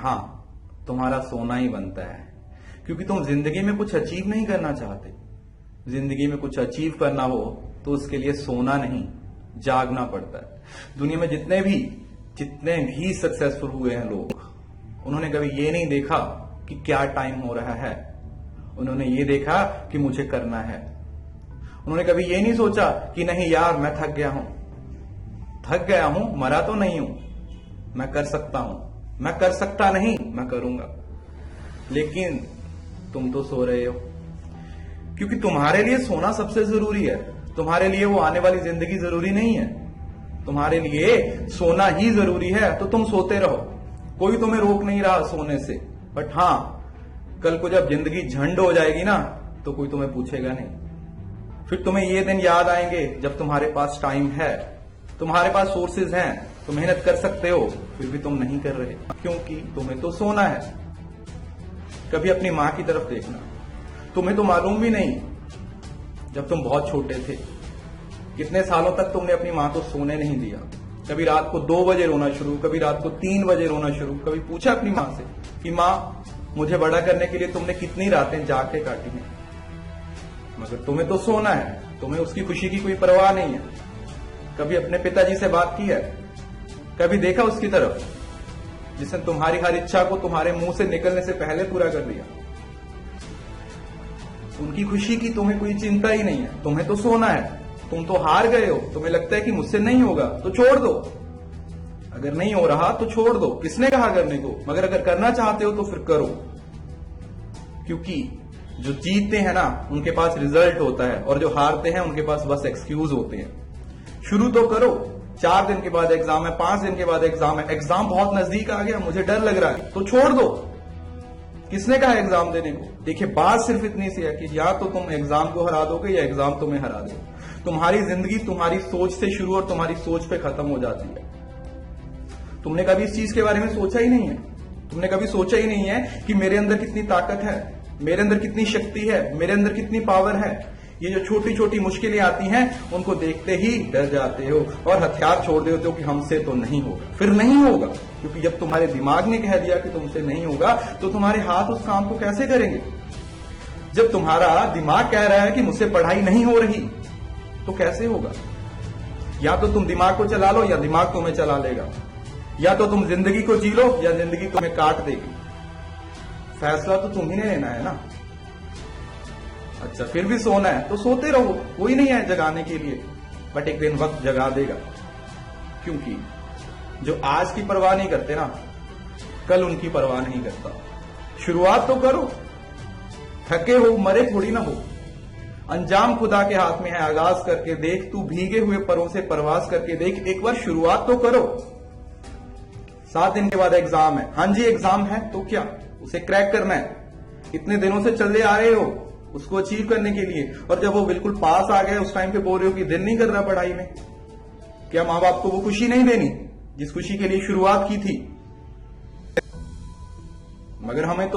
हाँ, तुम्हारा सोना ही बनता है, क्योंकि तुम जिंदगी में कुछ अचीव नहीं करना चाहते। जिंदगी में कुछ अचीव करना हो तो उसके लिए सोना नहीं, जागना पड़ता है। दुनिया में जितने भी सक्सेसफुल हुए हैं लोग, उन्होंने कभी ये नहीं देखा कि क्या टाइम हो रहा है, उन्होंने ये देखा कि मुझे करना है। उन्होंने कभी ये नहीं सोचा कि नहीं यार मैं थक गया हूं, मरा तो नहीं हूं, मैं कर सकता हूं, मैं कर सकता नहीं, मैं करूंगा। लेकिन तुम तो सो रहे हो, क्योंकि तुम्हारे लिए सोना सबसे जरूरी है। तुम्हारे लिए वो आने वाली जिंदगी जरूरी नहीं है, तुम्हारे लिए सोना ही जरूरी है। तो तुम सोते रहो, कोई तुम्हें रोक नहीं रहा सोने से। बट हाँ, कल को जब जिंदगी झंड हो जाएगी ना, तो कोई तुम्हें पूछेगा नहीं। फिर तुम्हें ये दिन याद आएंगे जब तुम्हारे पास टाइम है, तुम्हारे पास सोर्सेज हैं, तो मेहनत कर सकते हो, फिर भी तुम नहीं कर रहे, क्योंकि तुम्हें तो सोना है। कभी अपनी मां की तरफ देखना, तुम्हें तो मालूम भी नहीं जब तुम बहुत छोटे थे कितने सालों तक तुमने अपनी मां को सोने नहीं दिया। कभी रात को 2 बजे रोना शुरू, कभी रात को 3 बजे रोना शुरू। कभी पूछा अपनी मां से कि मां, मुझे बड़ा करने के लिए तुमने कितनी रातें जाग के काटी हैं? मगर तुम्हें तो सोना है, तुम्हें उसकी खुशी की कोई परवाह नहीं है। कभी अपने पिताजी से बात की है? कभी देखा उसकी तरफ जिसने तुम्हारी हर इच्छा को तुम्हारे मुंह से निकलने से पहले पूरा कर दिया? उनकी खुशी की तुम्हें कोई चिंता ही नहीं है। तुम्हें तो सोना है, तुम तो हार गए हो। तुम्हें लगता है कि मुझसे नहीं होगा तो छोड़ दो, अगर नहीं हो रहा तो छोड़ दो। किसने कहा करने को? मगर अगर करना चाहते हो तो फिर करो, क्योंकि जो जीतते हैं ना उनके पास रिजल्ट होता है, और जो हारते हैं उनके पास बस एक्सक्यूज होते हैं। शुरू तो करो। 4 दिन के बाद एग्जाम है, 5 दिन के बाद एग्जाम है, एग्जाम बहुत नजदीक आ गया, मुझे डर लग रहा है, तो छोड़ दो। किसने कहा एग्जाम देने को? देखिए, बात सिर्फ इतनी सी है कि या तो तुम एग्जाम को हरा दोगे या एग्जाम तुम्हें हरा देगा। तुम्हारी जिंदगी तुम्हारी सोच से शुरू और तुम्हारी सोच पे खत्म हो जाती है। तुमने कभी इस चीज के बारे में सोचा ही नहीं है। तुमने कभी सोचा ही नहीं है कि मेरे अंदर कितनी ताकत है, मेरे अंदर कितनी शक्ति है, मेरे अंदर कितनी पावर है। ये जो छोटी छोटी मुश्किलें आती हैं, उनको देखते ही डर जाते हो और हथियार छोड़ देते हो कि हमसे तो नहीं होगा। फिर नहीं होगा, क्योंकि जब तुम्हारे दिमाग ने कह दिया कि तुमसे नहीं होगा, तो तुम्हारे हाथ उस काम को कैसे करेंगे? जब तुम्हारा दिमाग कह रहा है कि मुझसे पढ़ाई नहीं हो रही, तो कैसे होगा? या तो तुम दिमाग को चला लो या दिमाग तुम्हें चला लेगा। या तो तुम जिंदगी को जी लो या जिंदगी तुम्हें काट देगी। फैसला तो तुम ही ने लेना है ना। अच्छा, फिर भी सोना है तो सोते रहो, कोई नहीं है जगाने के लिए। बट एक दिन वक्त जगा देगा, क्योंकि जो आज की परवाह नहीं करते ना, कल उनकी परवाह नहीं करता। शुरुआत तो करो, थके हो मरे थोड़ी ना हो। अंजाम खुदा के हाथ में है, आगाज करके देख। तू भीगे हुए परों से परवाज करके देख। एक बार शुरुआत तो करो। 7 दिन के बाद एग्जाम है। हाँ जी, एग्जाम है तो क्या, उसे क्रैक करना है। इतने दिनों से चले आ रहे हो उसको अचीव करने के लिए, और जब वो बिल्कुल पास आ गए उस टाइम पे बोल रहे हो कि दिल नहीं कर रहा पढ़ाई में। क्या मां बाप को वो खुशी नहीं देनी जिस खुशी के लिए शुरुआत की थी? मगर हमें तो